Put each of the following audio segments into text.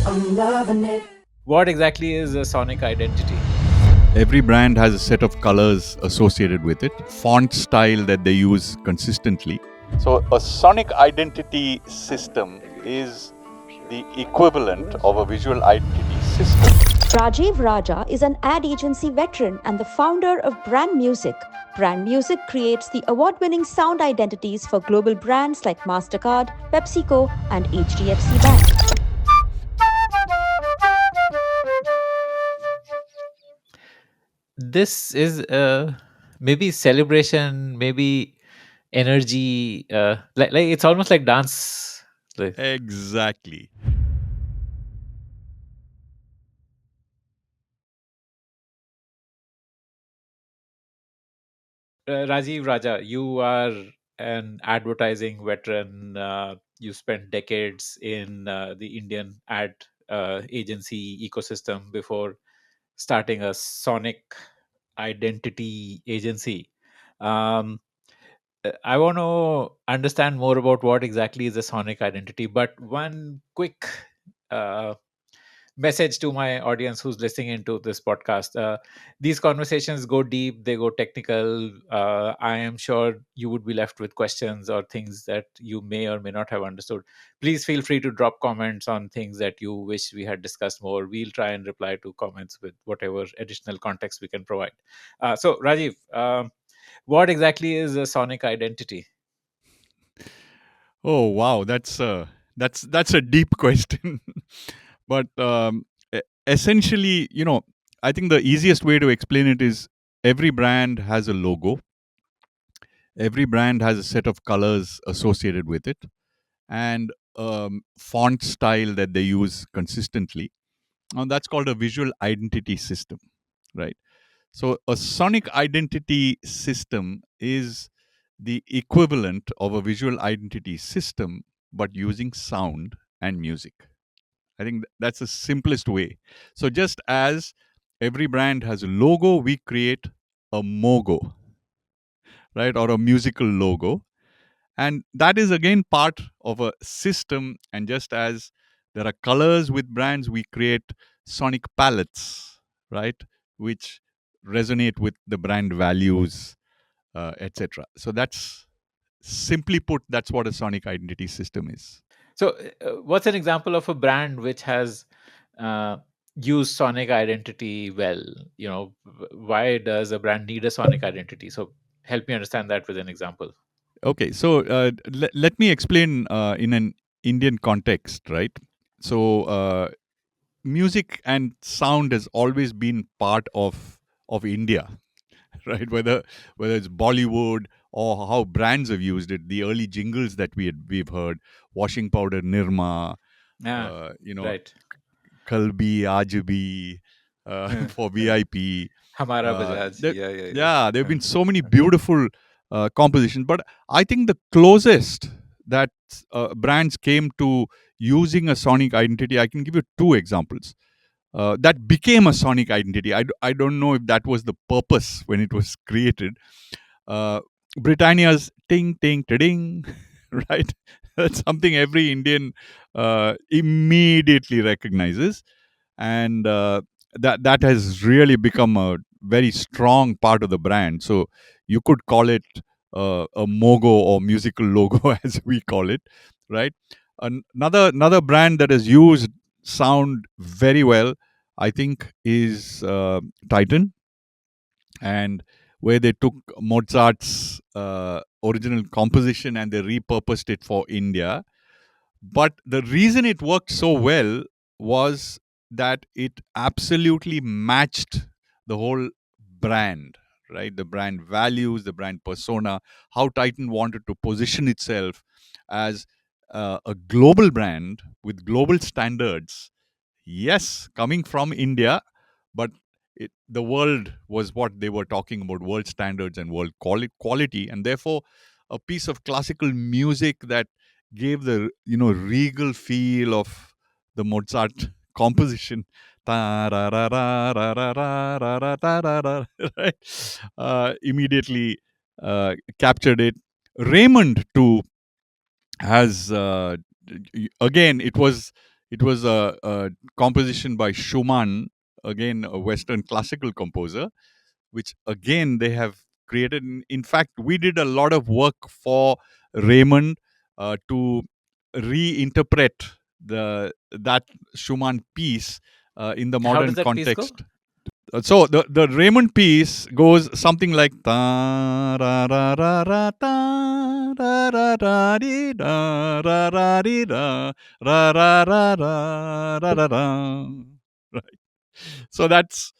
I'm loving it. What exactly is a sonic identity? Every brand has a set of colors associated with it, font style that they use consistently. So, a sonic identity system is the equivalent of a visual identity system. Rajeev Raja is an ad agency veteran and the founder of BrandMusiq. BrandMusiq creates the award-winning sound identities for global brands like Mastercard, PepsiCo, and HDFC Bank. This is maybe celebration, maybe energy. Like it's almost like dance. Exactly. Rajeev Raja, you are an advertising veteran. You spent decades in the Indian ad agency ecosystem before starting a sonic identity agency. Um, I want to understand more about what exactly is a sonic identity, but one quick uh, message to my audience who's listening into this podcast. These conversations go deep, they go technical. I am sure you would be left with questions or things that you may or may not have understood. Please feel free to drop comments on things that you wish we had discussed more. We'll try and reply to comments with whatever additional context we can provide. So, Rajiv, what exactly is a sonic identity? Oh wow, that's a deep question. But essentially, I think the easiest way to explain it is every brand has a logo. Every brand has a set of colors associated with it, and font style that they use consistently. Now that's called a visual identity system, right? So a sonic identity system is the equivalent of a visual identity system, but using sound and music. I think that's the simplest way. So just as every brand has a logo, we create a MOGO, right? Or a musical logo. And that is again part of a system. And just as there are colors with brands, we create sonic palettes, right? Which resonate with the brand values, etc. So that's simply put, that's what a sonic identity system is. So, what's an example of a brand which has uh, used sonic identity well? Why does a brand need a sonic identity? So, help me understand that with an example. Okay, so let me explain in an Indian context, right? So music and sound has always been part of India, right? Whether it's Bollywood or how brands have used it, the early jingles that we've heard, washing powder Nirma, Ah, uh, you know, right. Kalbi Ajabi for VIP. Hamara Bajaj. There, Yeah, yeah, yeah, there have yeah. been so many beautiful compositions, but I think the closest that brands came to using a sonic identity, I can give you two examples. That became a sonic identity. I don't know if that was the purpose when it was created. Uh, Britannia's ting ting ding, right? That's something every Indian immediately recognizes, and that has really become a very strong part of the brand. So you could call it a MOGO or musical logo, as we call it, right? Another brand that has used sound very well, I think, is Titan, and where they took Mozart's original composition and they repurposed it for India. But the reason it worked so well was that it absolutely matched the whole brand, right? The brand values, the brand persona, how Titan wanted to position itself as a global brand with global standards. Yes, coming from India, but the world was what they were talking about, world standards and world quality, and therefore a piece of classical music that gave the regal feel of the Mozart composition. Right? Immediately captured it. Raymond too has again, it was a composition by Schumann, again a Western classical composer, which again they have created. In fact, we did a lot of work for Raymond to reinterpret that Schumann piece in the How does modern that piece go? context. So the Raymond piece goes something like ta ra ra ra ra ta ra ra ra di da ra ra di da ra ra ra ra ra ra ra. Right. So that's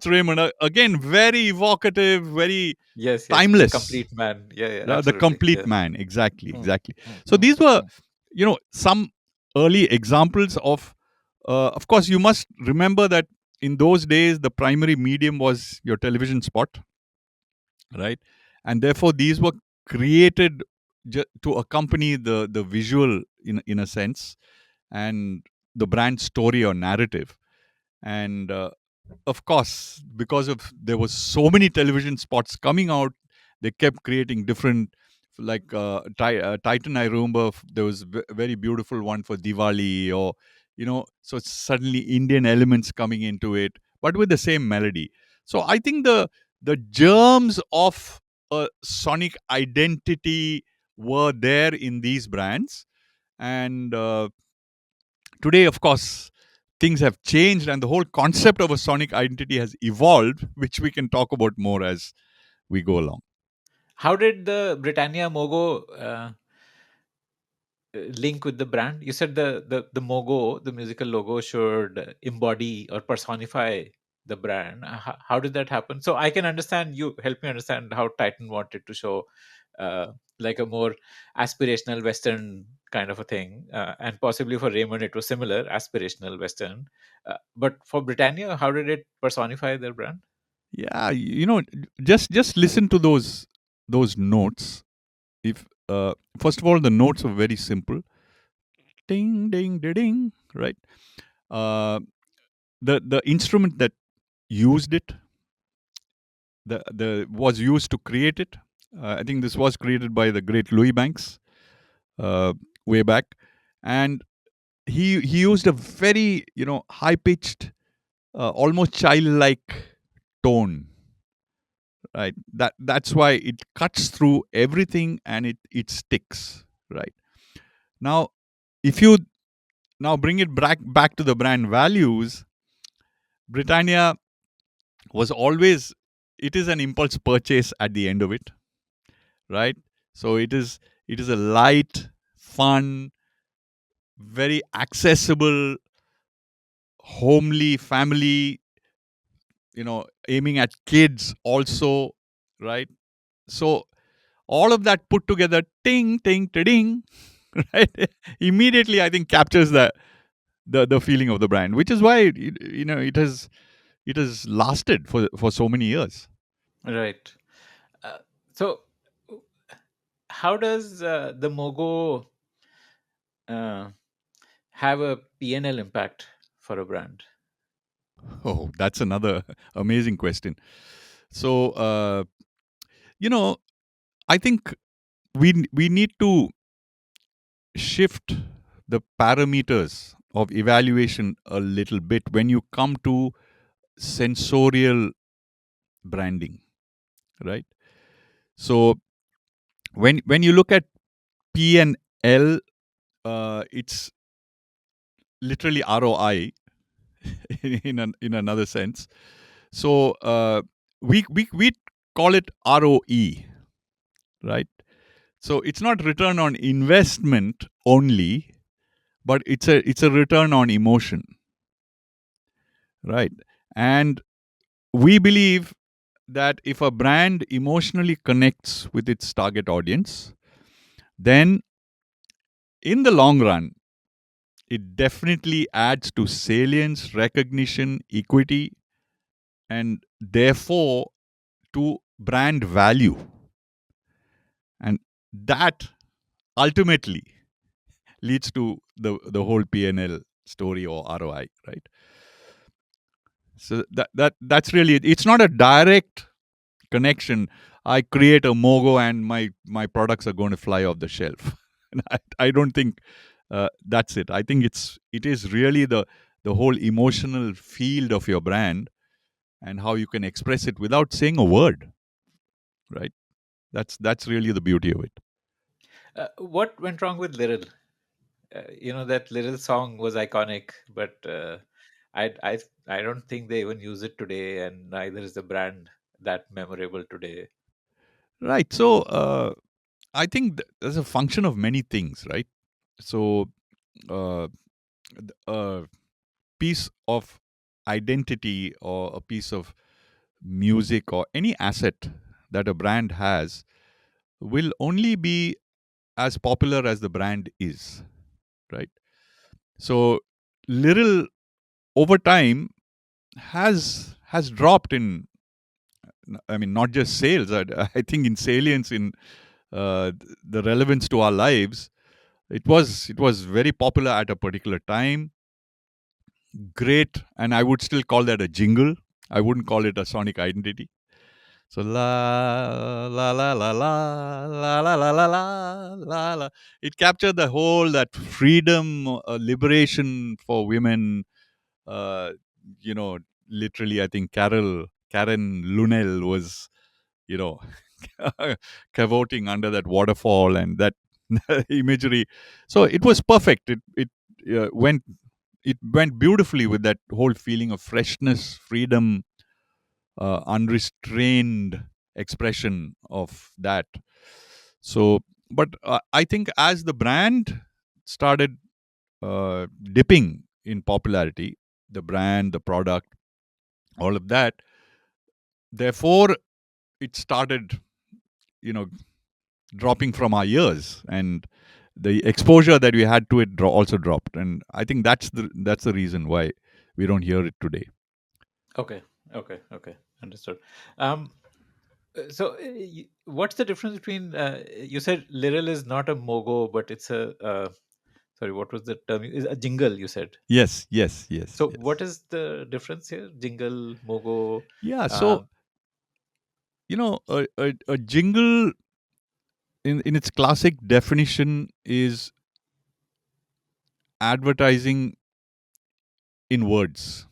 Raymond. Again, very evocative, very Yes, yes, the timeless. complete man. Yeah, yeah, The absolutely. complete Yeah. man. Exactly, Mm, exactly. mm, So mm, these were, mm. some early examples of course, you must remember that in those days, the primary medium was your television spot, right? And therefore, these were created to accompany the visual in a sense, and the brand story or narrative. And of course, because of there was so many television spots coming out, they kept creating different, like Titan. I remember there was very beautiful one for Diwali, or so suddenly Indian elements coming into it, but with the same melody. So I think the germs of a sonic identity were there in these brands, and today, of course, things have changed and the whole concept of a sonic identity has evolved, which we can talk about more as we go along. How did the Britannia MOGO link with the brand? You said the MOGO, the musical logo, should embody or personify the brand. How did that happen? So I can understand, you help me understand how Titan wanted to show uh, like a more aspirational Western kind of a thing, and possibly for Raymond it was similar, aspirational Western. But for Britannia, how did it personify their brand? Yeah, just listen to those notes. If first of all, the notes are very simple. Ding ding ding ding, right? Uh, the instrument that used it, the was used to create it. I think this was created by the great Louis Banks uh, way back, and he used a very high pitched, almost childlike tone, right? That's why it cuts through everything and it sticks, right? Now, if you now bring it back to the brand values, Britannia was always, it is an impulse purchase at the end of it, right? So it is a light, fun, very accessible, homely, family, aiming at kids also, right? So all of that put together, ting ting ding, right? Immediately, I think captures the feeling of the brand, which is why it has lasted for so many years. Right. So how does the MOGO uh, have a P&L impact for a brand? Oh, that's another amazing question. So, you know, I think we need to shift the parameters of evaluation a little bit when you come to sensorial branding, right? So when you look at P and L, it's literally ROI in another sense. So we call it ROE, right? So it's not return on investment only, but it's a return on emotion, right? And we believe that if a brand emotionally connects with its target audience, then in the long run, it definitely adds to salience, recognition, equity, and therefore to brand value. And that ultimately leads to the whole P&L story or ROI, right? So that's really it. It's not a direct connection. I create a MOGO and my products are going to fly off the shelf. I don't think That's it. I think it is really the whole emotional field of your brand and how you can express it without saying a word, right? That's really the beauty of it. What went wrong with Lyril? That Lyril song was iconic, but I I I don't think they even use it today, and neither is the brand that memorable today. Right. So I think there's a function of many things, right? So uh, a piece of identity or a piece of music or any asset that a brand has will only be as popular as the brand is, right? So little over time has dropped in, I mean, not just sales. I think in salience, in the relevance to our lives. It was very popular at a particular time. Great, and I would still call that a jingle. I wouldn't call it a sonic identity. So la la la la la la la la la la la la. It captured the whole that freedom, liberation for women. Uh, you know, literally, I think Karen Lunel was, you know, cavoting under that waterfall and that imagery. So it was perfect. Uh, went it went beautifully with that whole feeling of freshness, freedom, unrestrained expression of that. So, but I think as the brand started dipping in popularity, the brand, the product, all of that, therefore it started, you know, dropping from our ears, and the exposure that we had to it also dropped. And I think that's the reason why we don't hear it today. Okay, okay, understood. Um, what's the difference between you said Lyril is not a MOGO, but it's a sorry, what was the term? Is a jingle, you said. Yes, yes, yes, So what yes. is the difference here? Jingle, MOGO. Yeah. So Um, a jingle in its classic definition is advertising in words,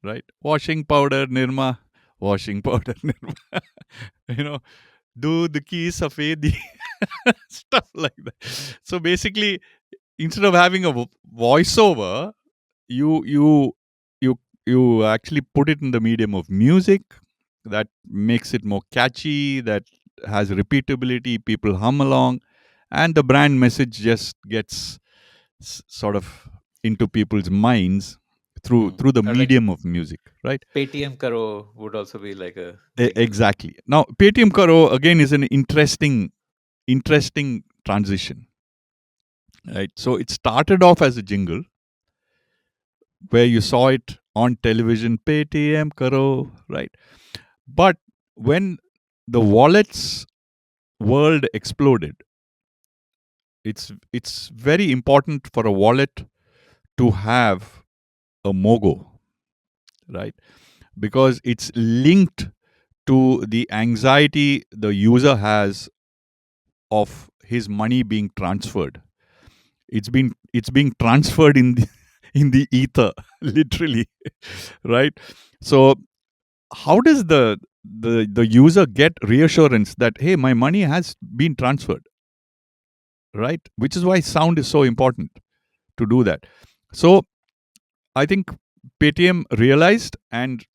right? Washing powder, Nirma. Washing powder, Nirma. you know, दूध की सफेदी, stuff like that. So basically, instead of having a voiceover, you you you you actually put it in the medium of music that makes it more catchy, that has repeatability, people hum along, and the brand message just gets sort of into people's minds through the or like medium of music, right? Paytm Karo would also be like a jingle. Exactly. Now Paytm Karo again is an interesting transition, right? So it started off as a jingle where you saw it on television, Paytm Karo, right? But when the wallets world exploded, it's very important for a wallet to have a MOGO, right? Because it's linked to the anxiety the user has of his money being transferred. It's being transferred in the in the ether, literally, right? So how does the user get reassurance that, hey, my money has been transferred, right? Which is why sound is so important to do that. So I think Paytm realized, and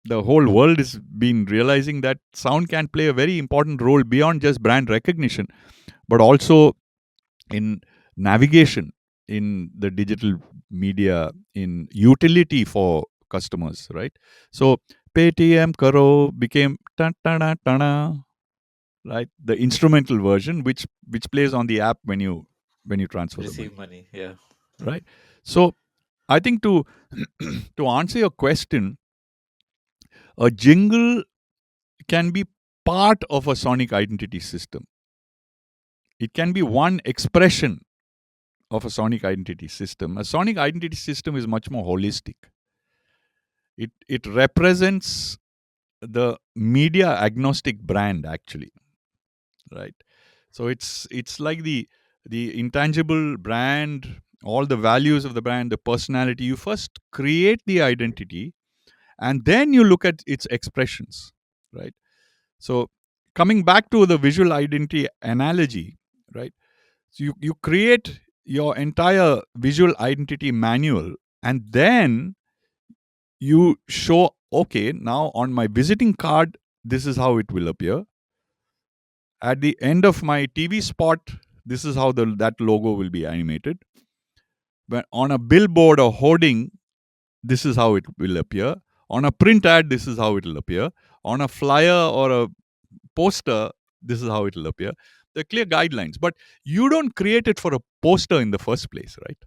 the whole world has been realizing, that sound can play a very important role beyond just brand recognition, but also in navigation in the digital media, in utility for customers, right? So Paytm Karo became ta ta da ta da, right? The instrumental version, which plays on the app when you transfer the Receive money, money. Yeah. right? So I think to to answer your question, a jingle can be part of a sonic identity system. It can be one expression of a sonic identity system. A sonic identity system is much more holistic. It represents the media agnostic brand, actually, right? So it's like the intangible brand, all the values of the brand, the personality. You first create the identity, and then you look at its expressions, right? So, coming back to the visual identity analogy, right? So you create your entire visual identity manual, and then you show, okay, now on my visiting card, this is how it will appear. At the end of my TV spot, this is how that logo will be animated. But on a billboard or hoarding, this is how it will appear. On a print ad, this is how it will appear. On a flyer or a poster, this is how it will appear. There are clear guidelines, but you don't create it for a poster in the first place, right?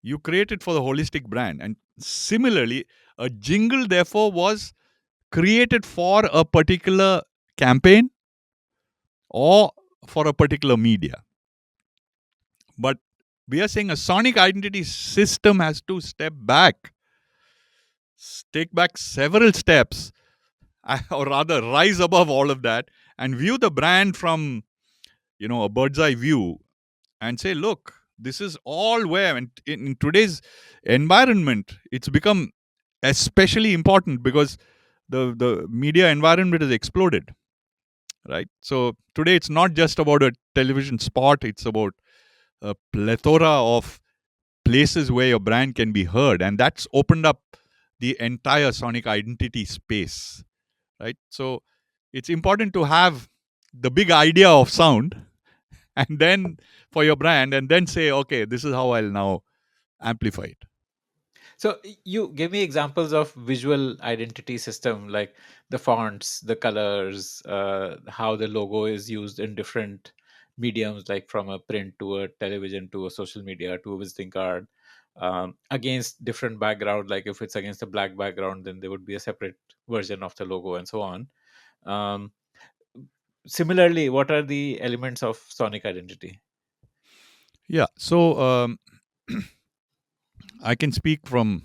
You create it for the holistic brand. And similarly, a jingle, therefore, was created for a particular campaign or for a particular media. But we are saying a sonic identity system has to step back, take back several steps, or rather rise above all of that and view the brand from, a bird's eye view and say, look, this is all where, and in today's environment, it's become especially important because the media environment has exploded, right? So today it's not just about a television spot, it's about a plethora of places where your brand can be heard, and that's opened up the entire sonic identity space, right? So it's important to have the big idea of sound and then for your brand, and then say, okay, this is how I'll now amplify it. So you give me examples of visual identity system, like the fonts, the colors, how the logo is used in different mediums, like from a print to a television to a social media to a visiting card, against different background. Like if it's against a black background, then there would be a separate version of the logo and so on. Um, Similarly, what are the elements of sonic identity? Yeah. So I can speak from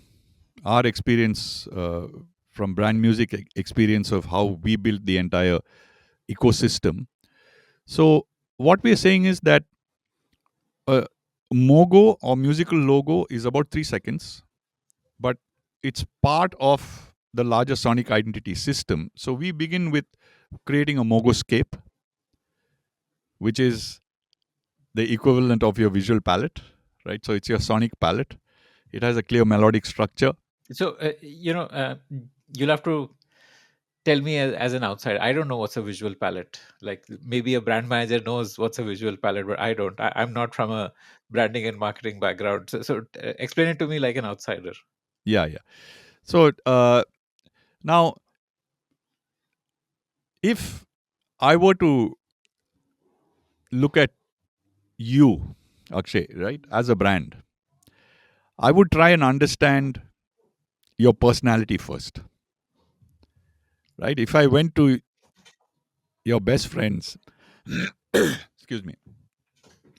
our experience, from BrandMusiq experience of how we built the entire ecosystem. So what we are saying is that a MOGO or musical logo is about 3 seconds, but it's part of the larger sonic identity system. So we begin with creating a MOGOSCAPE, which is the equivalent of your visual palette, right? So it's your sonic palette. It has a clear melodic structure. So you'll have to tell me as an outsider. I don't know what's a visual palette. Like maybe a brand manager knows what's a visual palette, but I don't. I'm not from a branding and marketing background. So explain it to me like an outsider. Yeah. So now, if I were to look at you, Akshay, right, as a brand, I would try and understand your personality first, right? If I went to your best friends, excuse me,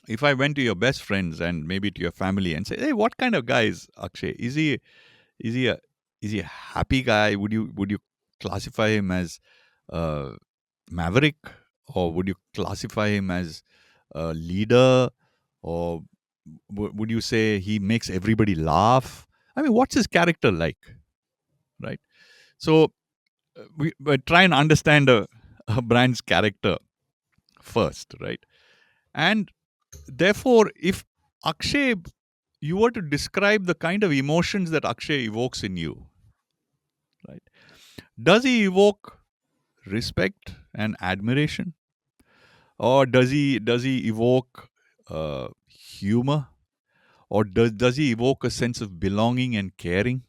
if I went to your best friends and maybe to your family and say, hey, what kind of guy is Akshay? Is he a is he a happy guy? Would you classify him as maverick, or would you classify him as a leader, or would you say he makes everybody laugh? I mean, what's his character like, right? So we try and understand a brand's character first, right? And therefore, if Akshay, you were to describe the kind of emotions that Akshay evokes in you, right? Does he evoke respect and admiration, or does he evoke humor, or does he evoke a sense of belonging and caring,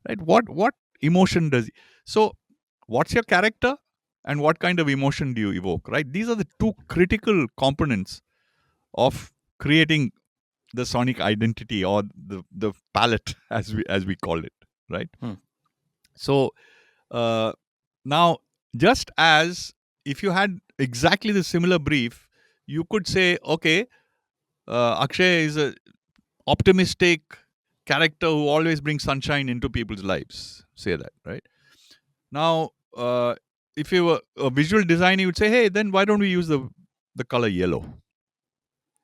right? What emotion does he? So what's your character, and what kind of emotion do you evoke, right? These are the two critical components of creating the sonic identity, or the palette, as we call it, right? So now, just as if you had exactly the similar brief, you could say, okay, Akshay is a optimistic character who always brings sunshine into people's lives. Say that, right? Now, if you were a visual designer, you would say, hey, then why don't we use the color yellow,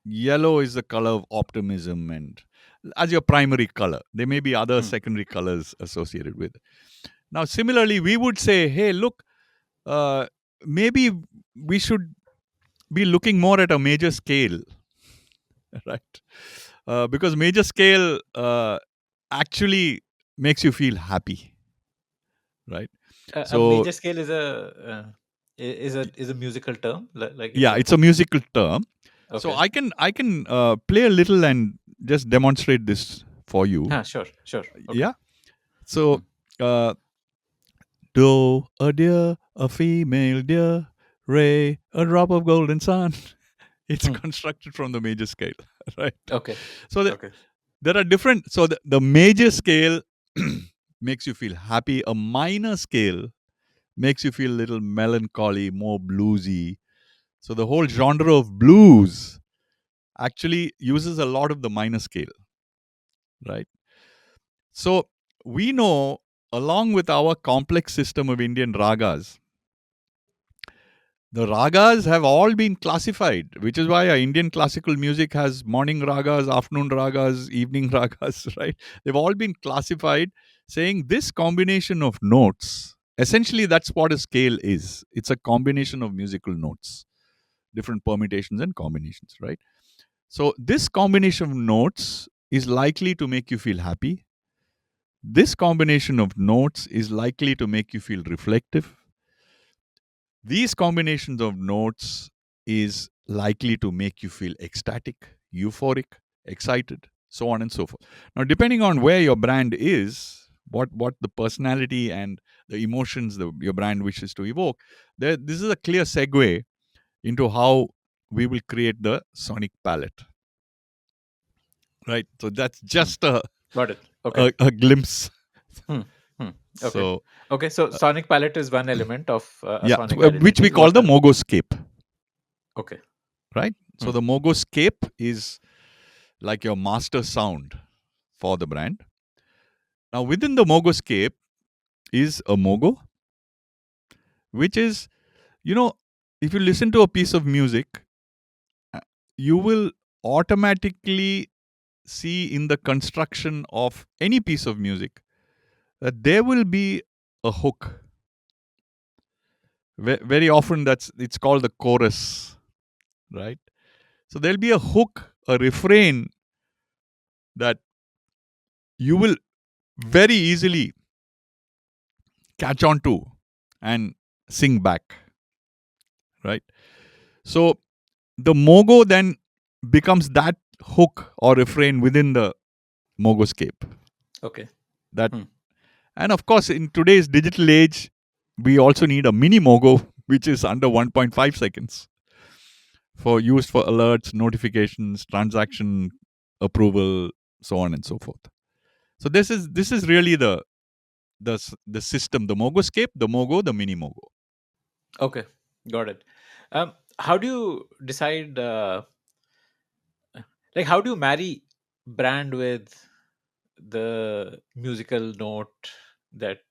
yellow is the color of optimism and as your primary color. There may be other secondary colors associated with it. Now, similarly, we would say, hey, look, uh, maybe we should be looking more at a major scale, right? Because major scale actually makes you feel happy, right? A So, major scale is a musical term, like yeah, it's a example. musical term. So Okay. I can play a little and just demonstrate this for you. Sure. Okay. Yeah. So, uh, do a deer, a female deer, ray, a drop of golden sun. It's constructed from the major scale, right? Okay. So Okay. there are different. So the major scale makes you feel happy. A minor scale makes you feel a little melancholy, more bluesy. So the whole genre of blues actually uses a lot of the minor scale, right? So we know, along with our complex system of Indian ragas, the ragas have all been classified, which is why our Indian classical music has morning ragas, afternoon ragas, evening ragas, right? They've all been classified saying this combination of notes, essentially, that's what a scale is. It's a combination of musical notes, different permutations and combinations, right? So, this combination of notes is likely to make you feel happy. This combination of notes is likely to make you feel reflective. These combinations of notes is likely to make you feel ecstatic, euphoric, excited, so on and so forth. Now, depending on where your brand is, what the personality and the emotions your brand wishes to evoke, this is a clear segue into how we will create the sonic palette. Right? So that's just Got it. Okay. a glimpse. Okay. So, Okay. So sonic palette is one element of a yeah, sonic which we identity. call What the are? MOGOSCAPE. Okay. Right? So the MOGOSCAPE is like your master sound for the brand. Now, within the MOGOSCAPE is a MOGO, which is, if you listen to a piece of music, you will automatically see in the construction of any piece of music that there will be a hook. Very often, it's called the chorus, right? So there'll be a hook, a refrain that you will very easily catch on to and sing back, right? So the MOGO then becomes that hook or refrain within the MOGOscape. Okay. That, and of course, in today's digital age, we also need a mini MOGO, which is under 1.5 seconds, for used for alerts, notifications, transaction approval, so on and so forth. So this is really the system, the MOGOscape, the MOGO, the mini MOGO. Okay. Got it. How do you decide? Like, how do you marry brand with the musical note that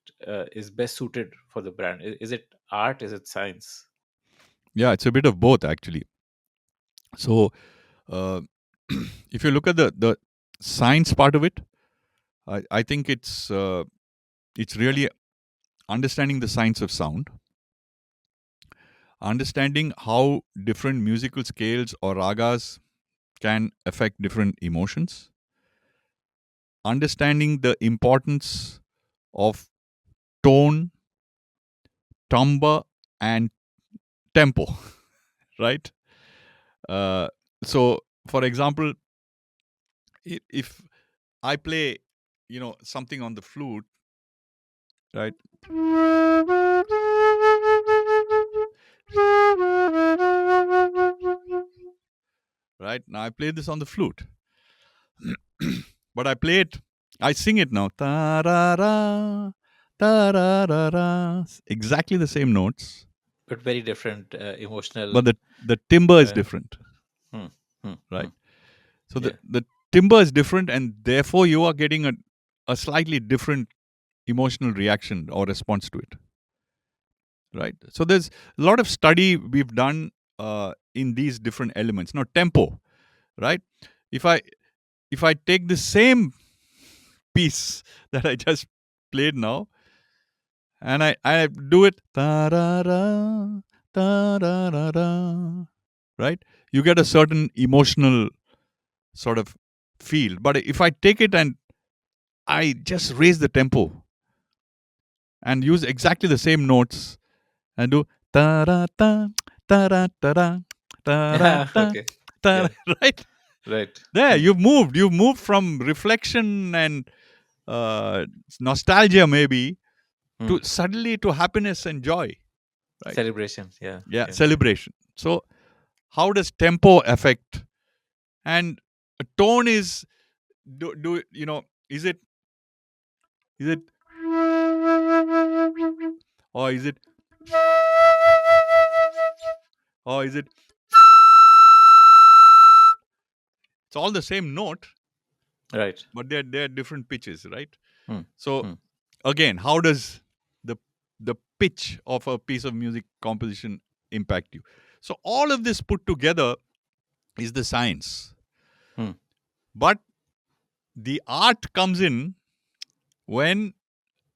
is best suited for the brand? Is it art? Is it science? Yeah, it's a bit of both actually. So uh, if you look at the science part of it, I think it's really understanding the science of sound, understanding how different musical scales or ragas can affect different emotions, understanding the importance of tone, timbre, and tempo, right? So, for example, if I play, something on the flute, right? Right now, I play this on the flute, but I sing it now. Ta ra ra, ta ra ra ra. Exactly the same notes, But very different emotional. but the timbre is Uh, different, hmm, hmm, right? hmm. So Yeah. the timbre is different, and therefore you are getting a slightly different emotional reaction or response to it, right? So there's a lot of study we've done in these different elements. Now, tempo. right? If I take the same piece that I just played now, and I do it, ta-ra-ra, ta-ra-ra-ra, right? You get a certain emotional sort of feel. But if I take it and I just raise the tempo and use exactly the same notes and do ta-ra-ta, ta-ra-ta-ra, ta-ra-ta, Okay. ta-ra, Yeah. right? Right. There, you've moved. You've moved from reflection and uh, nostalgia, maybe, Hmm. to suddenly to happiness and joy, right? Celebration. Yeah. Yeah, Yeah. celebration. So, how does tempo affect? And a tone is do you know? Is it or is it or is it? It's all the same note, Right. but they're different pitches, right? Hmm. So Hmm. again, how does the the pitch of a piece of music composition impact you? So all of this put together is the science, Hmm. but the art comes in when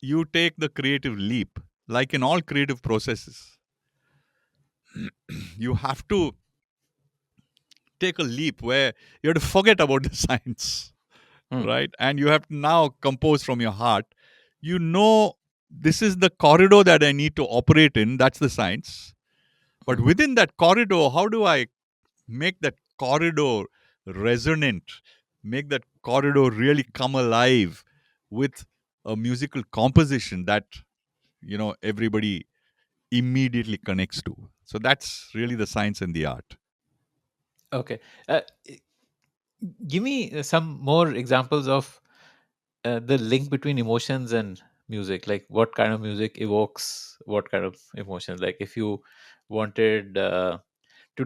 you take the creative leap. Like in all creative processes, you have to take a leap where you have to forget about the science, Hmm. right? And you have to now compose from your heart. You know, this is the corridor that I need to operate in. That's the science. But Hmm. within that corridor, how do I make that corridor resonant? Make that corridor really come alive with a musical composition that, everybody immediately connects to. So that's really the science and the art. Okay. Give me some more examples of the link between emotions and music. Like, what kind of music evokes what kind of emotions? Like, if you wanted to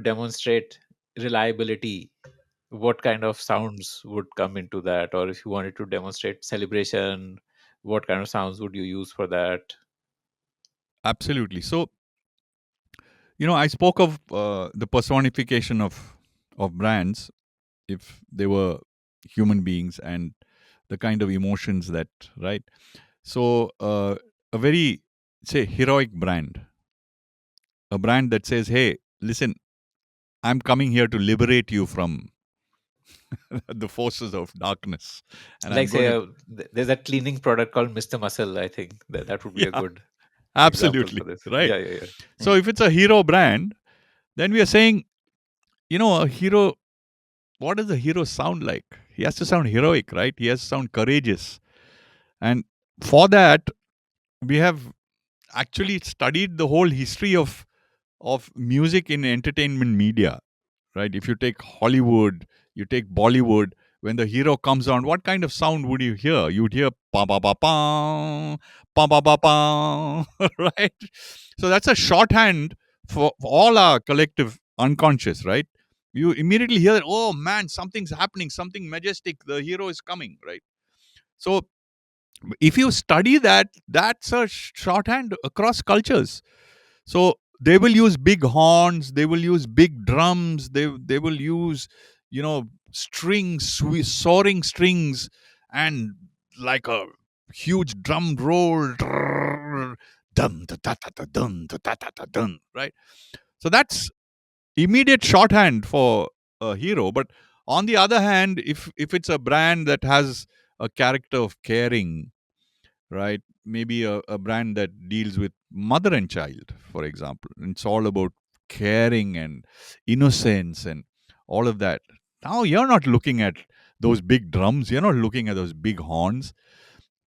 demonstrate reliability, what kind of sounds would come into that? Or if you wanted to demonstrate celebration, what kind of sounds would you use for that? Absolutely. So, I spoke of the personification of brands, if they were human beings, and the kind of emotions that, right? So, a very, say, heroic brand, a brand that says, hey, listen, I'm coming here to liberate you from the forces of darkness. And I'm Like, going say, to, there's a cleaning product called Mr. Muscle. I think that would be a yeah, good example for absolutely. this. Right. Yeah, yeah, yeah. So, Mm, if it's a hero brand, then we are saying, a hero, what does a hero sound like? He has to sound heroic, right? He has to sound courageous. And for that, we have actually studied the whole history of music in entertainment media, right? If you take Hollywood, you take Bollywood, when the hero comes on, what kind of sound would you hear? You'd hear pa pa pa pa pa pa, right? So that's a shorthand for all our collective unconscious, right? You immediately hear that, oh man, something's happening, something majestic, the hero is coming, right? So if you study that, that's a shorthand across cultures. So they will use big horns, they will use big drums, they will use, strings, soaring strings, and like a huge drum roll, dun da da da da dun da da da da dun, right? So that's immediate shorthand for a hero. But on the other hand, if it's a brand that has a character of caring, right? Maybe a brand that deals with mother and child, for example. And it's all about caring and innocence and all of that. Now you're not looking at those big drums, you're not looking at those big horns.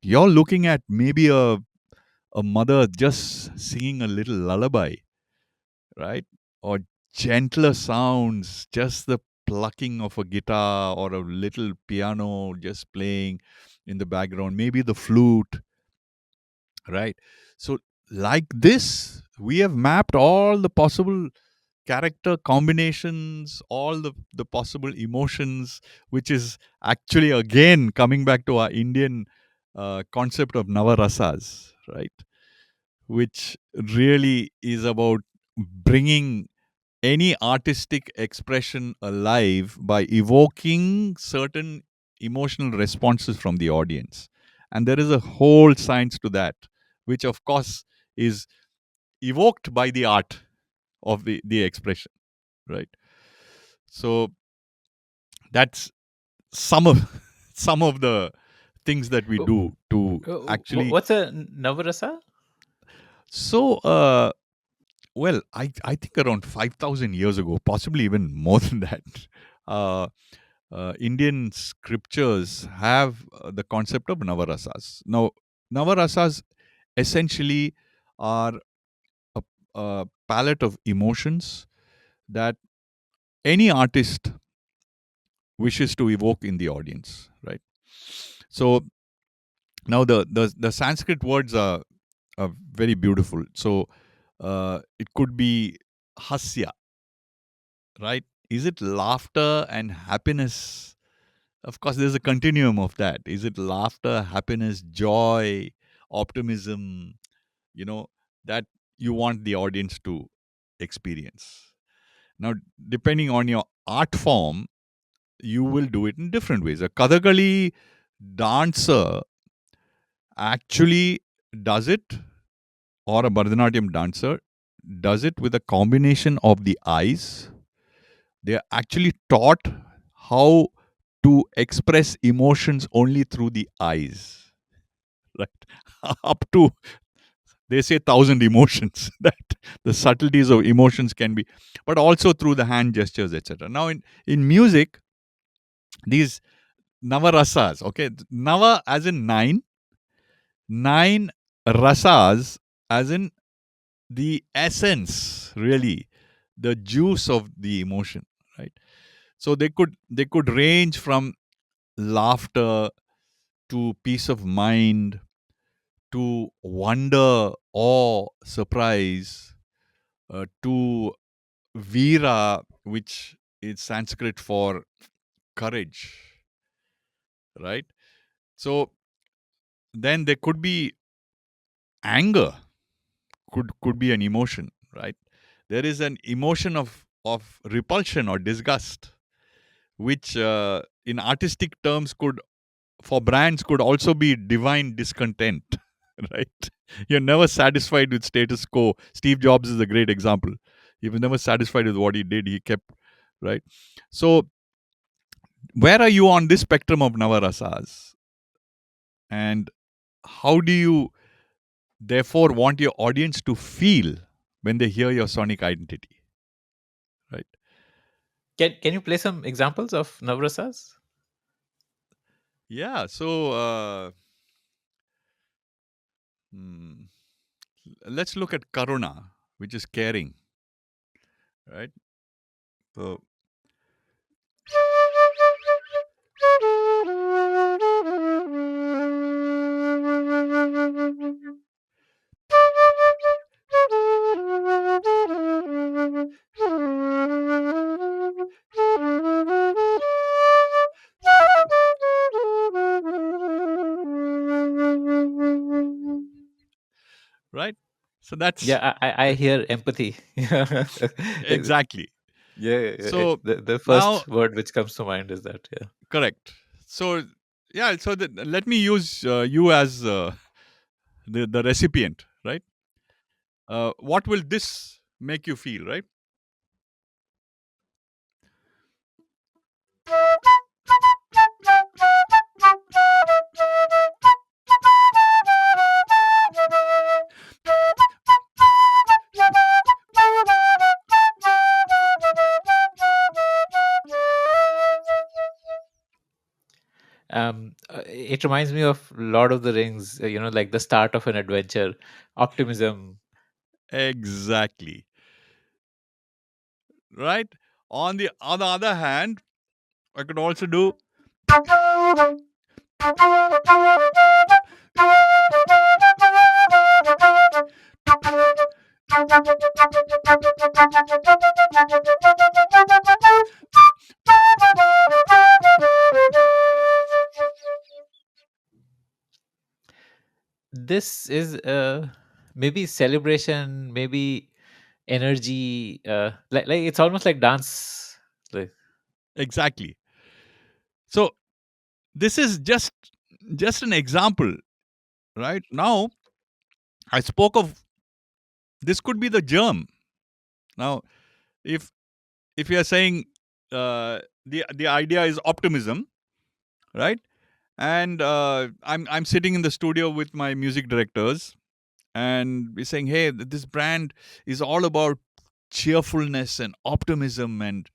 You're looking at maybe a mother just singing a little lullaby, right? Or gentler sounds, just the plucking of a guitar or a little piano just playing in the background, maybe the flute, right? So like this, we have mapped all the possible character combinations, all the possible emotions, which is actually again coming back to our Indian concept of Navarasas, right? Which really is about bringing any artistic expression alive by evoking certain emotional responses from the audience. And there is a whole science to that, which of course is evoked by the art of the expression, right? So that's some of some of the things that we do to actually. What's a Navarasa? So well, I think around 5,000 years ago, possibly even more than that, uh, Indian scriptures have the concept of Navarasas. Now, Navarasas essentially are a palette of emotions that any artist wishes to evoke in the audience, right? So now the Sanskrit words are very beautiful. So it could be hasya, right? Is it laughter and happiness? Of course, there's a continuum of that. Is it laughter, happiness, joy, optimism, that you want the audience to experience? Now, depending on your art form, you will do it in different ways. A Kathakali dancer actually does it, or a Bharatanatyam dancer does it with a combination of the eyes. They are actually taught how to express emotions only through the eyes, right? Up to, they say, 1,000 emotions, that the subtleties of emotions can be, but also through the hand gestures, etc. Now, in music, these Navarasas, okay, Nava as in nine rasas as in the essence, really, the juice of the emotion, right? So they could range from laughter to peace of mind to wonder, awe, surprise, to Veera, which is Sanskrit for courage, right? So then there could be anger, could be an emotion, right? There is an emotion of repulsion or disgust, which in artistic terms could, for brands, could also be divine discontent, right? You're never satisfied with status quo. Steve Jobs is a great example. He was never satisfied with what he did. He kept, right? So where are you on this spectrum of Navarasas? And how do you therefore want your audience to feel when they hear your sonic identity, right? Can you play some examples of Navarasas? Yeah. So let's look at Karuna, which is caring, right? So right. So that's Yeah, I hear empathy. exactly. So The now, first word which comes to mind is that. Yeah. correct. So yeah. So let me use you as the recipient, right? What will this make you feel, right? It reminds me of Lord of the Rings. Like the start of an adventure, optimism. Exactly. Right. On the other hand, I could also do. This is maybe celebration, maybe energy, like it's almost like dance. Like, Exactly. So this is just an example, right? Now I spoke of this could be the germ. Now, if you are saying the idea is optimism, right? And I'm sitting in the studio with my music directors, and we're saying, hey, this brand is all about cheerfulness and optimism, and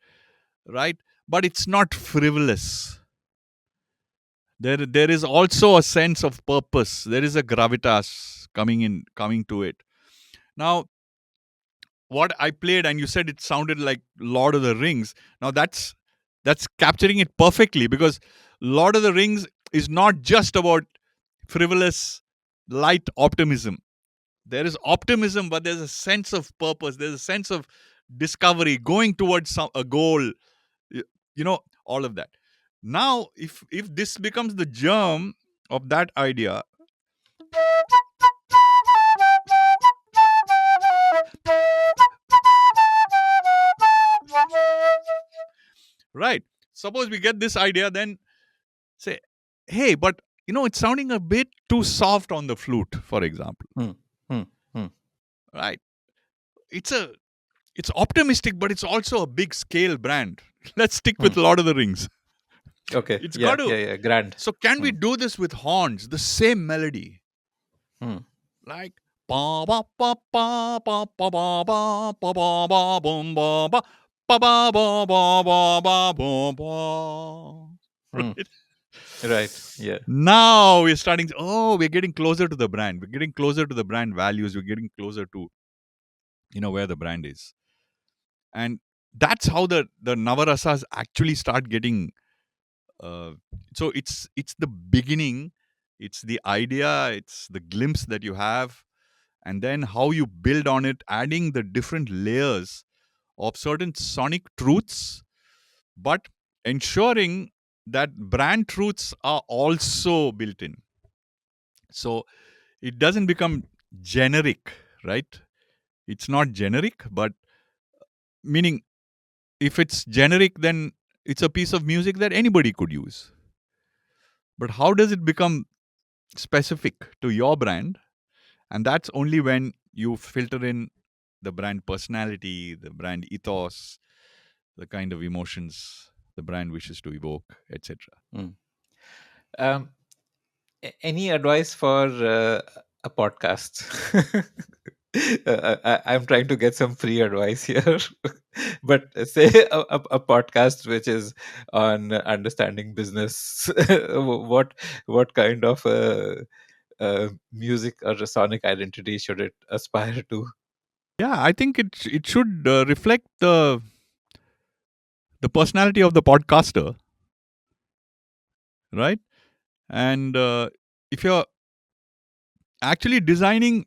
right, but it's not frivolous. There is also a sense of purpose. There is a gravitas coming to it. Now, what I played, and you said it sounded like Lord of the Rings. Now that's capturing it perfectly, because Lord of the Rings is not just about frivolous light optimism. There is optimism, but there's a sense of purpose. There's a sense of discovery, going towards a goal. All of that. Now, if this becomes the germ of that idea, right? Suppose we get this idea, then say, hey, but it's sounding a bit too soft on the flute, for example. Right? It's optimistic, but it's also a big scale brand. Let's stick with Lord of the Rings. okay, It's yeah, got to. yeah, grand. So can we do this with horns? The same melody, like ba ba ba ba ba ba ba ba ba ba ba boom ba ba ba ba ba ba ba ba boom ba. Right? Right. Yeah. Now we're starting. We're getting closer to the brand. We're getting closer to the brand values. We're getting closer to where the brand is, and that's how the Navarasas actually start getting. So it's the beginning. It's the idea. It's the glimpse that you have, and then how you build on it, adding the different layers of certain sonic truths, but ensuring that brand truths are also built in. So it doesn't become generic, right? It's not generic, but meaning if it's generic, then it's a piece of music that anybody could use. But how does it become specific to your brand? And that's only when you filter in the brand personality, the brand ethos, the kind of emotions the brand wishes to evoke, etc. Um, any advice for a podcast? I'm trying to get some free advice here, but say a podcast which is on understanding business. What kind of music or a sonic identity should it aspire to? Yeah, I think it should reflect the personality of the podcaster, right? And if you're actually designing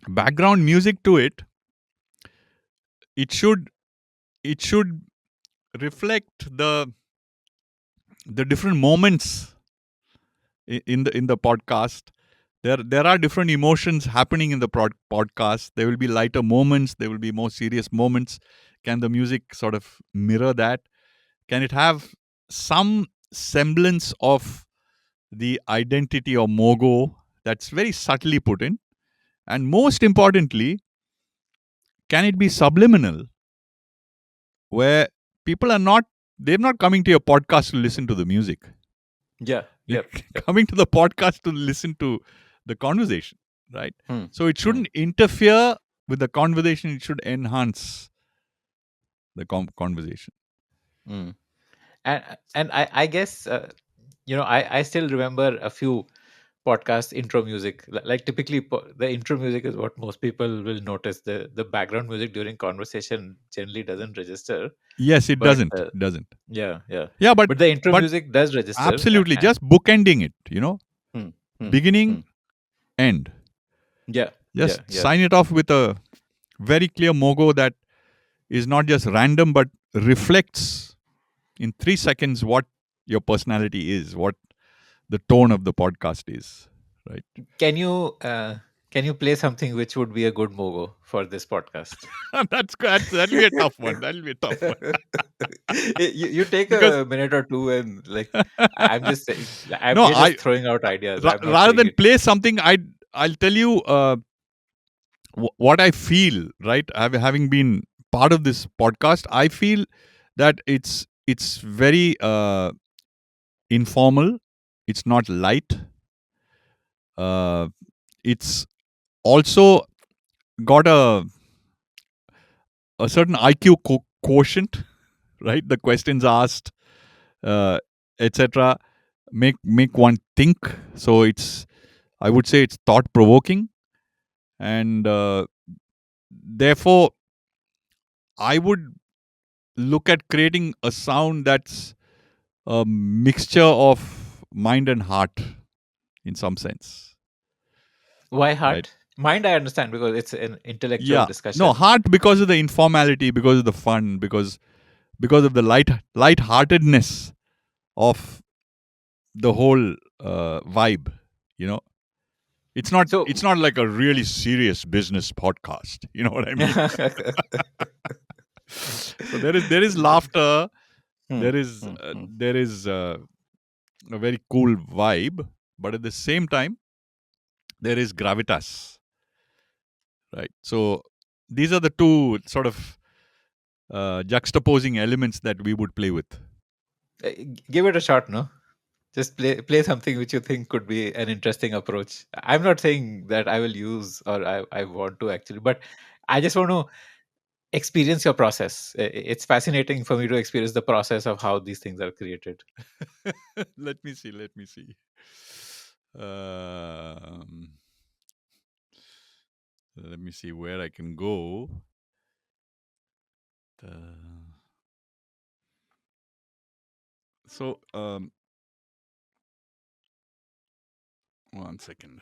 background music to it, it should reflect the different moments in the podcast. There are different emotions happening in the podcast. There will be lighter moments, there will be more serious moments. Can the music sort of mirror that? Can it have some semblance of the identity or MOGO that's very subtly put in? And most importantly, can it be subliminal, where people are not, they're not coming to your podcast to listen to the music. Yeah. They're Yep. coming to the podcast to listen to the conversation, right? So it shouldn't interfere with the conversation. It should enhance the conversation. And I guess I still remember a few podcast intro music. Like typically the intro music is what most people will notice. The background music during conversation generally doesn't register, Yes, it but doesn't. yeah. Yeah, But the intro music does register. absolutely, just bookending it. Beginning, end. Yeah. Just Yeah. sign it off with a very clear MOGO that is not just random but reflects in 3 seconds what your personality is, what the tone of the podcast is, right? Can you Can you play something which would be a good MOGO for this podcast? That'll be a tough one. That'll be a tough one. You take Because a minute or two and like I'm just saying, no, we're just throwing out ideas. I'm not rather saying than it. play something, I'll tell you what I feel. Right, having been part of this podcast, I feel that it's very informal. It's not light. Uh, it's also got a certain IQ quotient, right? The questions asked, uh, etc., make one think. So I would say it's thought provoking, and therefore I would look at creating a sound that's a mixture of mind and heart in some sense, Why right? heart? Mind, I understand because it's an intellectual Yeah, no, discussion. heart because of the informality, because of the fun, because of the lightheartedness of the whole vibe. You know, So, it's not like a really serious business podcast. You know what I mean? So there is laughter. Hmm, hmm, hmm. There is a very cool vibe, but at the same time there is gravitas, right? So these are the two sort of juxtaposing elements that we would play with. Give it a shot, no? Just play something which you think could be an interesting approach. I'm not saying that I will use or I want to actually, but I just want to experience your process. It's fascinating for me to experience the process of how these things are created. Let me see. Let me see. Um, Let me see where I can go. So, one second.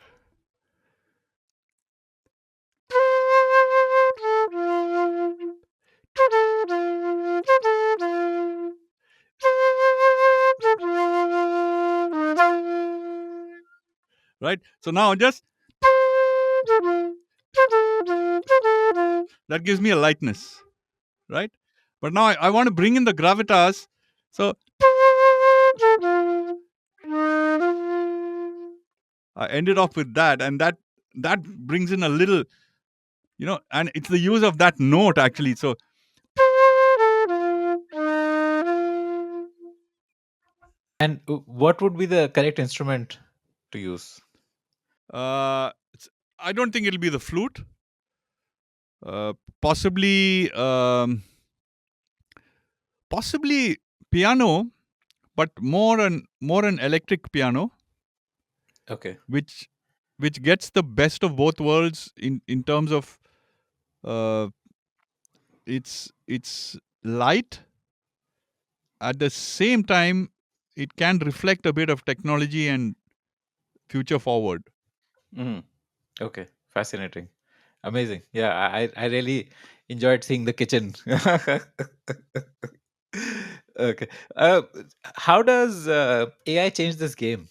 Right? So now just that gives me a lightness, right? But now I want to bring in the gravitas. So I ended off with that, and that brings in a little, and it's the use of that note actually. So And what would be the correct instrument to use? uh, I don't think it'll be the flute. Possibly, possibly piano, but more an electric piano, Okay. which gets the best of both worlds in terms of uh, it's light. At the same time, it can reflect a bit of technology and future forward. Mhm. Okay. Fascinating. Amazing. Yeah, I really enjoyed seeing the kitchen. Okay. How does AI change this game?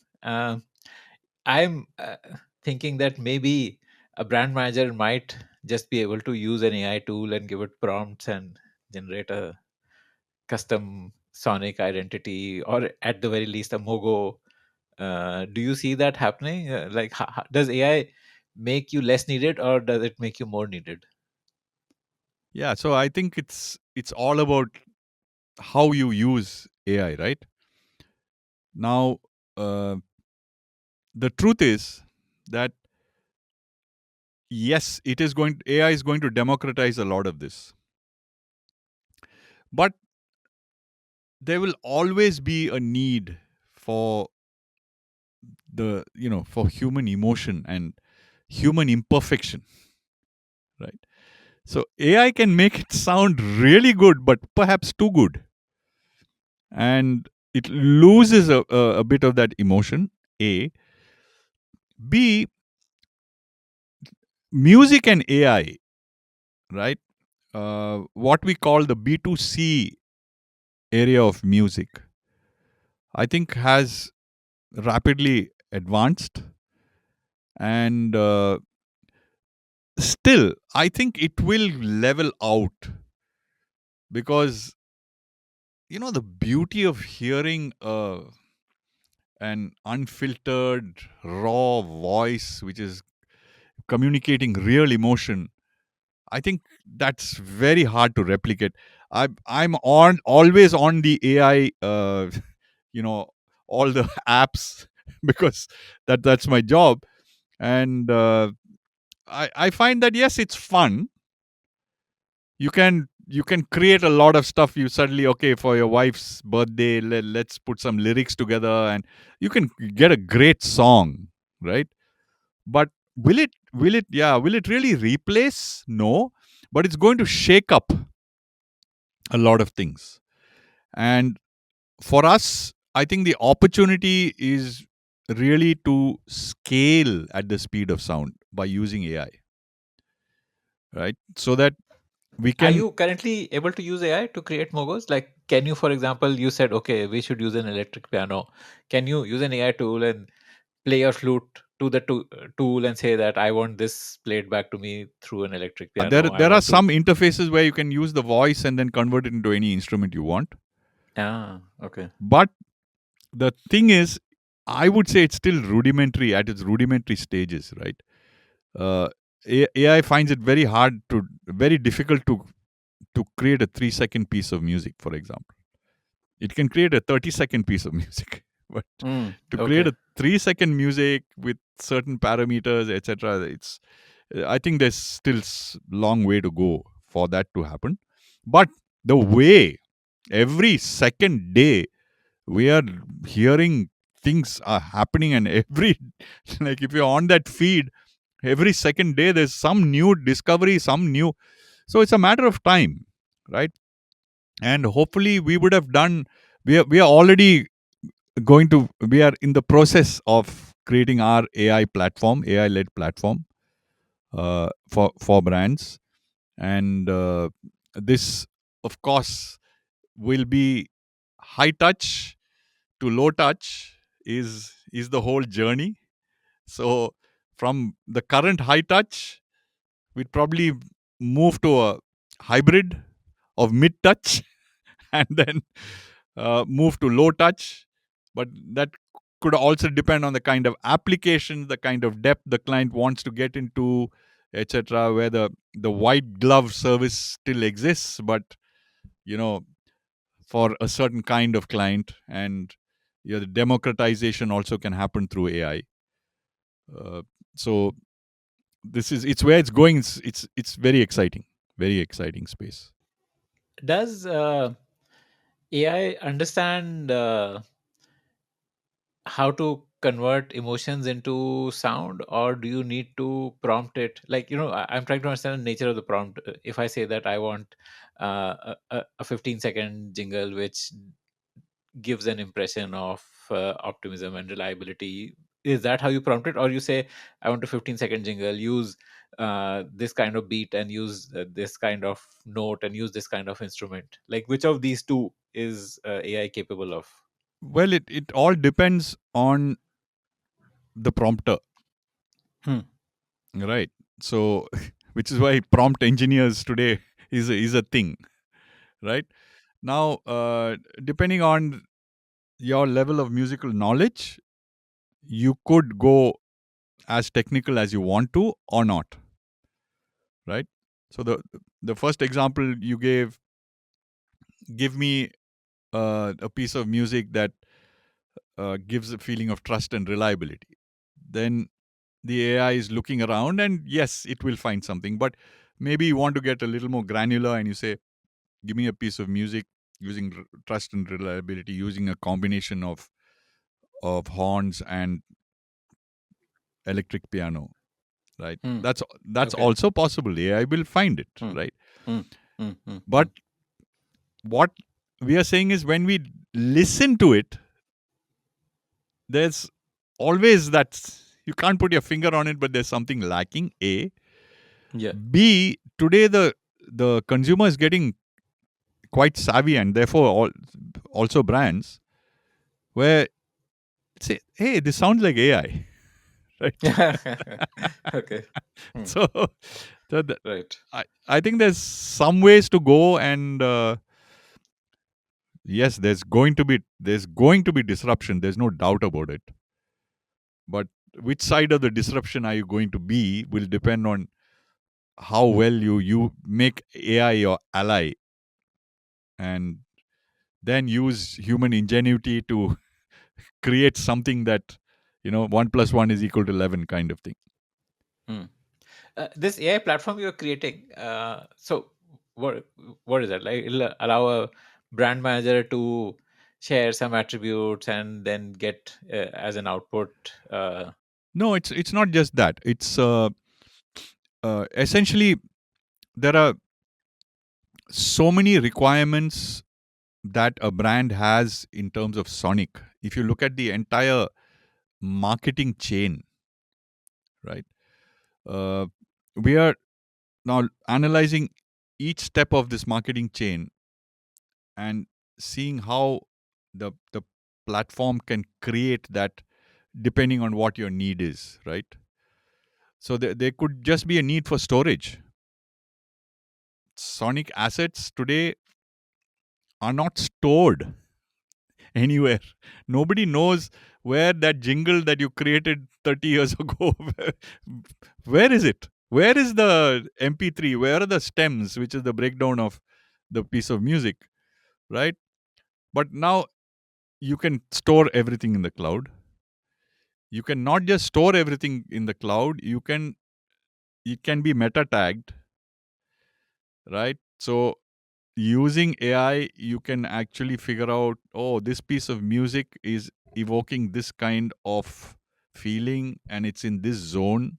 I'm thinking that maybe a brand manager might just be able to use an AI tool and give it prompts and generate a custom sonic identity, or at the very least, a MOGO. Do you see that happening? Like, does AI make you less needed, or does it make you more needed? Yeah, so I think it's all about how you use AI, right? Now, uh, the truth is that yes, AI is going to democratize a lot of this, but there will always be a need for for human emotion and human imperfection, right? So AI can make it sound really good, but perhaps too good, and it loses a bit of that emotion. A, B, music and AI, right? What we call the B2C area of music, I think has rapidly advanced, and still, I think it will level out, because the beauty of hearing an unfiltered raw voice which is communicating real emotion, I think that's very hard to replicate. I'm on always on the AI, you know, all the apps because that's my job, and I find that yes, it's fun. You can create a lot of stuff. You suddenly, okay, for your wife's birthday, let's put some lyrics together, and you can get a great song, right? But will it really replace? No, but it's going to shake up a lot of things. And for us, I think the opportunity is really to scale at the speed of sound by using AI, right? So that we Are can. you currently able to use AI to create mogos? Like, can you, for example, you said, okay, we should use an electric piano. Can you use an AI tool and play your flute to the tool and say that I want this played back to me through an electric piano? I There are want to. some interfaces where you can use the voice and then convert it into any instrument you want. Ah, okay. But the thing is, I would say it's still rudimentary at its rudimentary stages, right? Uh, AI finds it very difficult to create a 3-second piece of music, for example. It can create a 30-second piece of music, but to create Okay. a 3-second music with certain parameters, etc., I think there's still long way to go for that to happen. But the way every second day we are hearing things are happening, and every like if you're on that feed, every second day there's some new discovery, some new. So it's a matter of time, right? And hopefully we would have done. We are already we are in the process of creating our AI led platform for brands, and this of course will be high touch to low touch is the whole journey. So from the current high touch, we'd probably move to a hybrid of mid touch and then move to low touch. But that could also depend on the kind of application, the kind of depth the client wants to get into, etc. Where the white glove service still exists, but you know, for a certain kind of client, and the democratization also can happen through AI. So it's where it's going. It's very exciting space. Does AI understand how to convert emotions into sound, or do you need to prompt it? Like, I'm trying to understand the nature of the prompt. If I say that I want a 15-second jingle which gives an impression of optimism and reliability, is that how you prompt it? Or you say, I want a 15-second jingle, use this kind of beat and use this kind of note and use this kind of instrument? Like, which of these two is AI capable of? Well, it all depends on the prompter, Hmm. right? So, which is why prompt engineers today is a thing, right? Now, depending on your level of musical knowledge, you could go as technical as you want to or not, right? So the first example you give me a piece of music that gives a feeling of trust and reliability. Then the AI is looking around, and yes, it will find something. But maybe you want to get a little more granular, and you say, "Give me a piece of music using trust and reliability, using a combination of horns and electric piano." Right? Hmm. That's Okay. also possible. AI will find it, Hmm. right? Hmm. Hmm. Hmm. But what we are saying is, when we listen to it, there's always that you can't put your finger on it, but there's something lacking. A. Yeah. B. Today the consumer is getting quite savvy, and therefore also brands where say, "Hey, this sounds like AI," right? Okay. Hmm. So, so Right. I think there's some ways to go, and yes, there's going to be disruption. There's no doubt about it. But which side of the disruption are you going to be will depend on how well you make AI your ally, and then use human ingenuity to create something that 1 + 1 is equal to 11 kind of thing. Hmm. This AI platform you're creating, so what what is that? Like, it'll allow a brand manager to share some attributes and then get as an output. No, it's not just that. It's essentially there are so many requirements that a brand has in terms of sonic. If you look at the entire marketing chain, right? Uh, we are now analyzing each step of this marketing chain and seeing how the platform can create that depending on what your need is, right? So there could just be a need for storage. Sonic assets today are not stored anywhere. Nobody knows where that jingle that you created 30 years ago, where is it? Where is the MP3? Where are the stems, which is the breakdown of the piece of music, right? But now you can store everything in the cloud. You can not just store everything in the cloud, it can be meta tagged, right? So using AI, you can actually figure out, oh, this piece of music is evoking this kind of feeling and it's in this zone,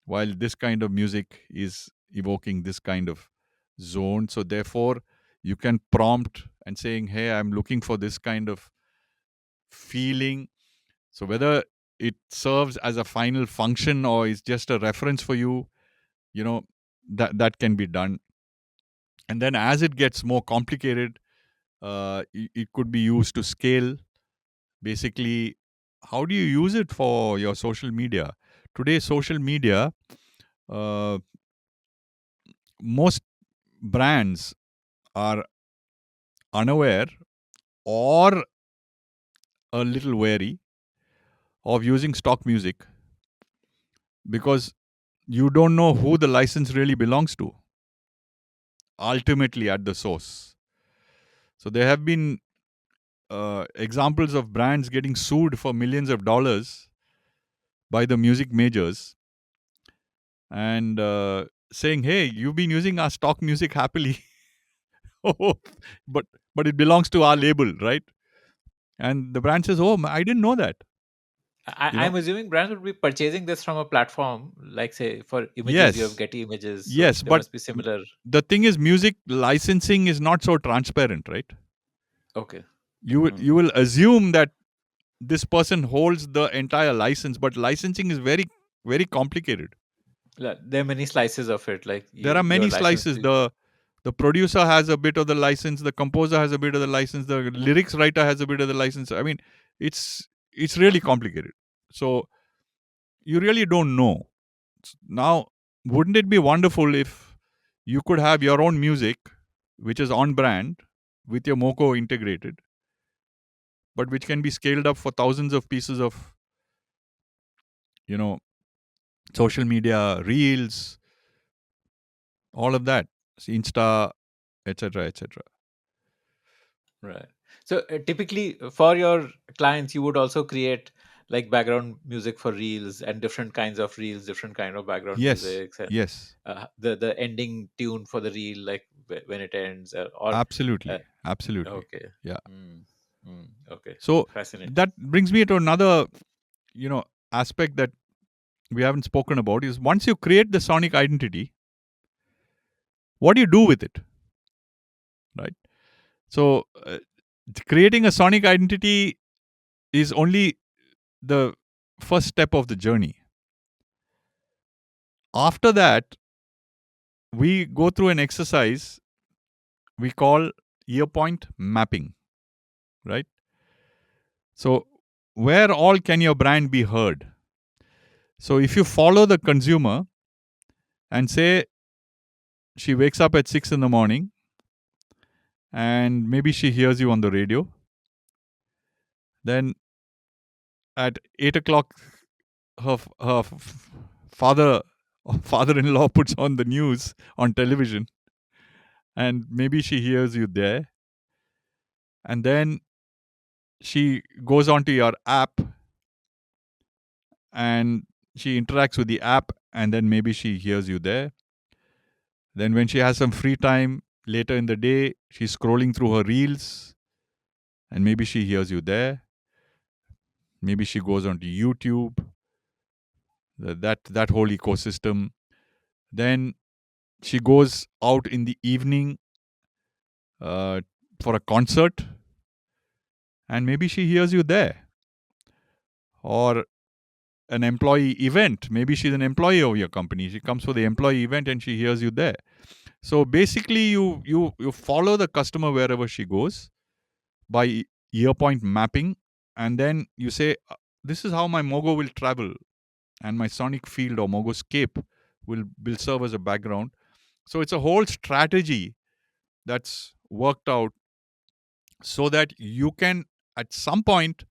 while this kind of music is evoking this kind of zone. So therefore, you can prompt and saying, hey, I'm looking for this kind of feeling. So whether it serves as a final function or is just a reference for you, that can be done. And then as it gets more complicated, it could be used to scale. Basically, how do you use it for your social media? Today, social media, uh, most brands are unaware or a little wary of using stock music because you don't know who the license really belongs to ultimately at the source. So there have been examples of brands getting sued for millions of dollars by the music majors and saying, hey, you've been using our stock music happily. Oh, but it belongs to our label, right? And the brand says, oh, I didn't know that. I'm assuming brands would be purchasing this from a platform, like say for images, you have Yes, Getty Images, so yes, there but must be similar. the thing is, music licensing is not so transparent, right? Okay. You will assume that this person holds the entire license, but licensing is very, very complicated. There are many slices of it, like There are your many license slices. to. The producer has a bit of the license, the composer has a bit of the license, the lyrics writer has a bit of the license. I mean, it's really complicated. So you really don't know. Now, wouldn't it be wonderful if you could have your own music, which is on brand, with your MOGO integrated, but which can be scaled up for thousands of pieces of, you know, social media, reels, all of that, Insta, etc., etc. Right. So typically for your clients, you would also create like background music for reels and different kinds of reels, different kind of background Yes, musics, and yes, the ending tune for the reel, like when it ends, or absolutely, uh, absolutely. okay. Yeah. Mm, okay. So Fascinating. that brings me to another, you know, aspect that we haven't spoken about is once you create the sonic identity, what do you do with it, right? So creating a sonic identity is only the first step of the journey. After that, we go through an exercise we call earpoint mapping, right? So, where all can your brand be heard? So if you follow the consumer and say she wakes up at 6 in the morning and maybe she hears you on the radio, then at 8 o'clock her father father-in-law puts on the news on television, and maybe she hears you there, and then she goes onto your app and she interacts with the app, and then maybe she hears you there. Then when she has some free time later in the day, she's scrolling through her reels and maybe she hears you there. Maybe she goes onto YouTube, that whole ecosystem. Then she goes out in the evening uh, for a concert, and maybe she hears you there. Or an employee event. Maybe she's an employee of your company. She comes for the employee event and she hears you there. So basically, you follow the customer wherever she goes by earpoint mapping, and then you say, "This is how my MOGO will travel, and my sonic field or MOGOSCAPE will serve as a background." So it's a whole strategy that's worked out so that you can, at some point,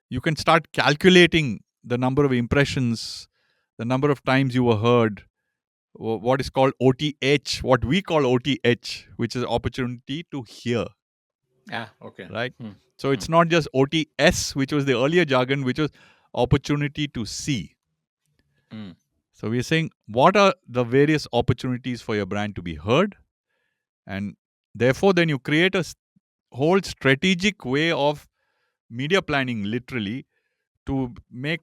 you can start calculating the number of impressions, the number of times you were heard, what is called OTH, what we call OTH, which is opportunity to hear, Okay. right? So it's not just OTS, which was the earlier jargon, which was opportunity to see. So we're saying, what are the various opportunities for your brand to be heard? And therefore, then you create a whole strategic way of media planning, literally, to make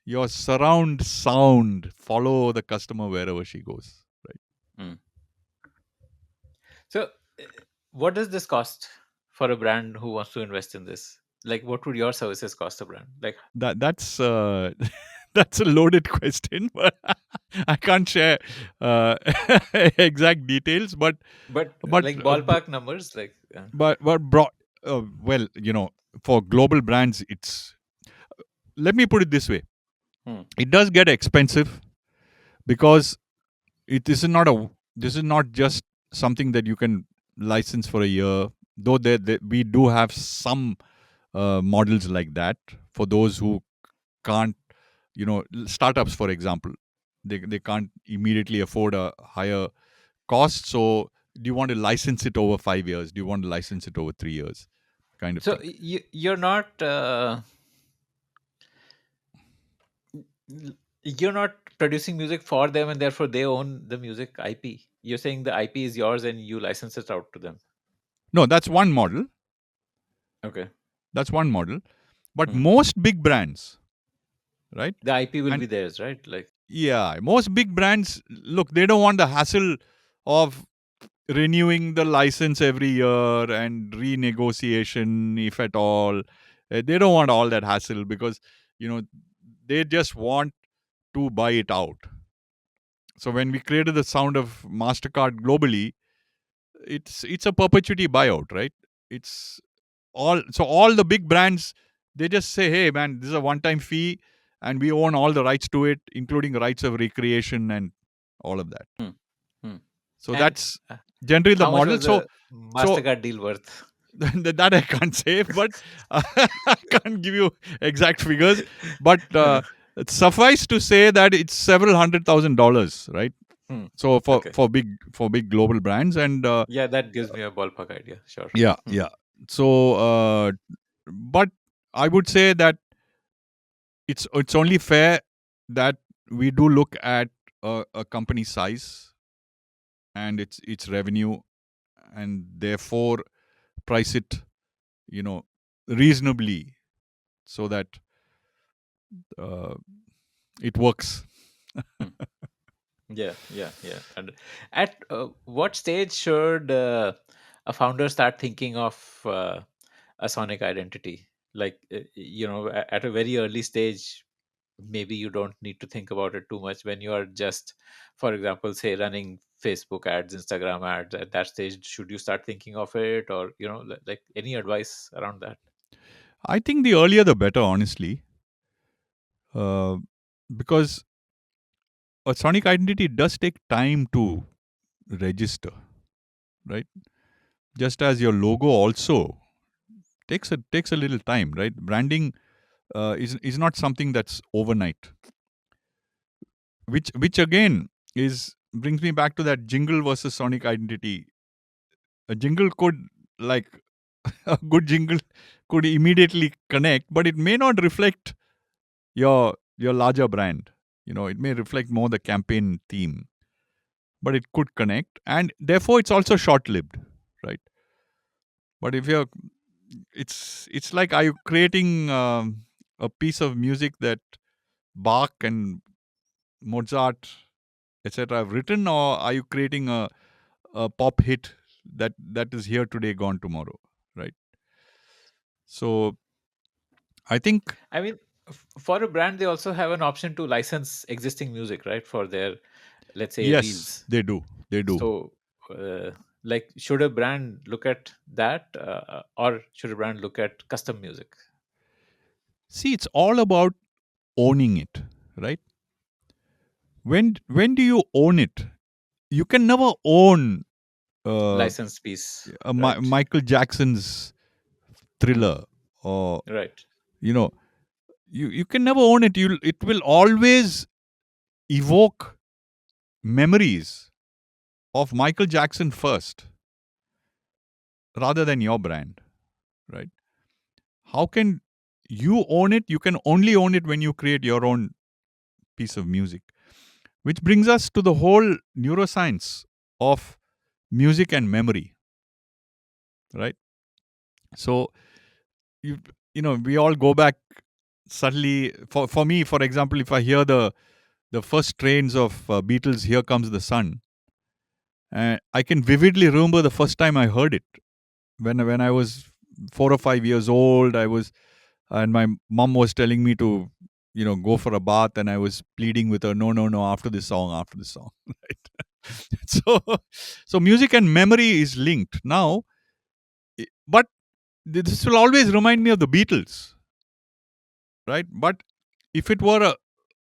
your surround sound follow the customer wherever she goes, right? So, what does this cost for a brand who wants to invest in this? Like, what would your services cost a brand? Like That's that's a loaded question, but I can't share exact details. But like ballpark numbers, like but broad. Well, for global brands, it's. Let me put it this way: it does get expensive because this is not just something that you can license for a year. Though we do have some models like that for those who can't, startups, for example, they can't immediately afford a higher cost. So do you want to license it over 5 years? Do you want to license it over 3 years? Kind of so thing. you're not you're not producing music for them and therefore they own the music IP. You're saying the IP is yours and you license it out to them. No, that's one model. Okay. That's one model. But most big brands, right? The IP will And be theirs, right? Like yeah, most big brands, look, they don't want the hassle of renewing the license every year and renegotiation, if at all. They don't want all that hassle because, they just want to buy it out. So when we created the sound of Mastercard globally, it's a perpetuity buyout, right? It's all the big brands, they just say, hey man, this is a one-time fee and we own all the rights to it, including rights of recreation and all of that. So and that's generally the how much model. was So the Mastercard deal worth? that I can't say, but I can't give you exact figures. But suffice to say that it's several $100,000, right? So for big global brands, and yeah, that gives me a ballpark idea. Sure. yeah. So, but I would say that it's only fair that we do look at a company size and its revenue, and therefore price it, reasonably, so that it works. Yeah. And at what stage should a founder start thinking of a sonic identity? Like, at a very early stage, maybe you don't need to think about it too much when you are just, for example, say running Facebook ads, Instagram ads. At that stage, should you start thinking of it, or like any advice around that? I think the earlier the better, honestly. because a sonic identity does take time to register, right? Just as your logo also takes a little time, right? Branding is not something that's overnight. Which again is brings me back to that jingle versus sonic identity. A jingle could, like, a good jingle could immediately connect, but it may not reflect your larger brand. It may reflect more the campaign theme, but it could connect, and therefore it's also short lived, right? But if you're it's like, are you creating a piece of music that Bach and Mozart, etc. have written, or are you creating a pop hit that is here today, gone tomorrow, right? So I think I mean, for a brand, they also have an option to license existing music, right? For their, let's say, yes, reels. they do. So, uh, like, should a brand look at that, or should a brand look at custom music? See, it's all about owning it, right? When do you own it? You can never own uh, Licensed piece, right? Michael Jackson's Hmm. Thriller, or Right. you know you can never own it. It will always evoke memories of Michael Jackson first, rather than your brand, right? How can you own it? You can only own it when you create your own piece of music. Which brings us to the whole neuroscience of music and memory, right? So you we all go back suddenly. For me, for example, if I hear the first strains of Beatles' "Here Comes the Sun," I can vividly remember the first time I heard it, when I was 4 or 5 years old. I was and my mom was telling me to go for a bath, and I was pleading with her, no, no, no, after this song, right? so so music and memory is linked now. But this will always remind me of the Beatles, right? But if it were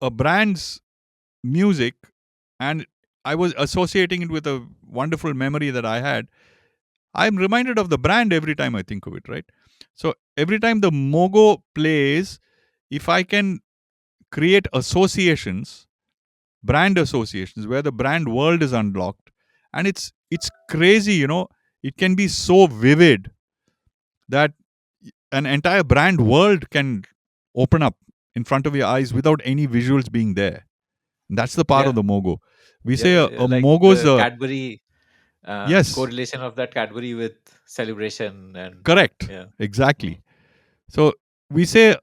a brand's music, and I was associating it with a wonderful memory that I had, I'm reminded of the brand every time I think of it, right? So every time the MOGO plays, if I can create associations, brand associations, where the brand world is unlocked, and it's crazy, it can be so vivid that an entire brand world can open up in front of your eyes without any visuals being there. And that's the power of Yeah. the MOGO. We Yeah. say Yeah. Yeah. a Like MOGO is the a Cadbury yes, correlation of that Cadbury with celebration and correct, yeah. Mm. exactly. So we say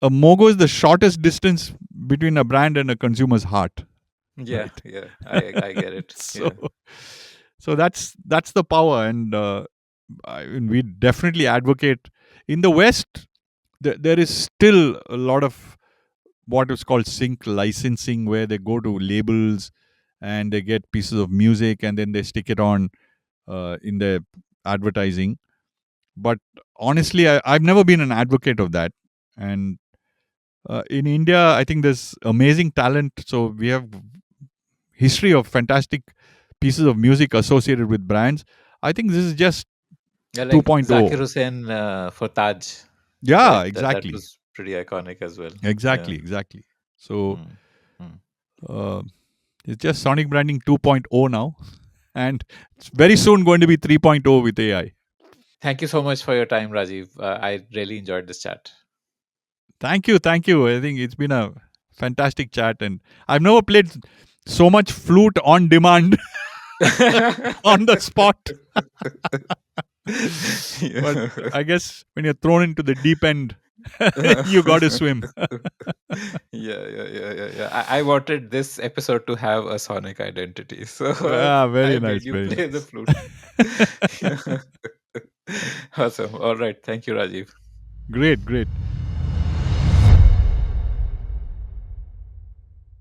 a MOGO is the shortest distance between a brand and a consumer's heart, Yeah. right? Yeah. I get it. so Yeah. so that's the power. And we definitely advocate in the West. There is still a lot of what is called sync licensing, where they go to labels and they get pieces of music and then they stick it on in their advertising. But honestly, I've never been an advocate of that. And in India, I think there's amazing talent. So we have history of fantastic pieces of music associated with brands. I think this is just Yeah, like 2.0. Zakir Hussain for Taj, Yeah, right? That exactly. was pretty iconic as well. Yeah. Exactly. So Mm. Mm. uh, it's just sonic branding 2.0 now. And it's very soon going to be 3.0 with AI. Thank you so much for your time, Rajiv. I really enjoyed this chat. Thank you. Thank you. I think it's been a fantastic chat. And I've never played so much flute on demand on the spot. But Yeah. I guess when you're thrown into the deep end, you got to swim. Yeah. I wanted this episode to have a sonic identity, so Yeah, I very made nice. you Very play the nice. flute. Yeah. Awesome. All right. Thank you, Rajiv. Great.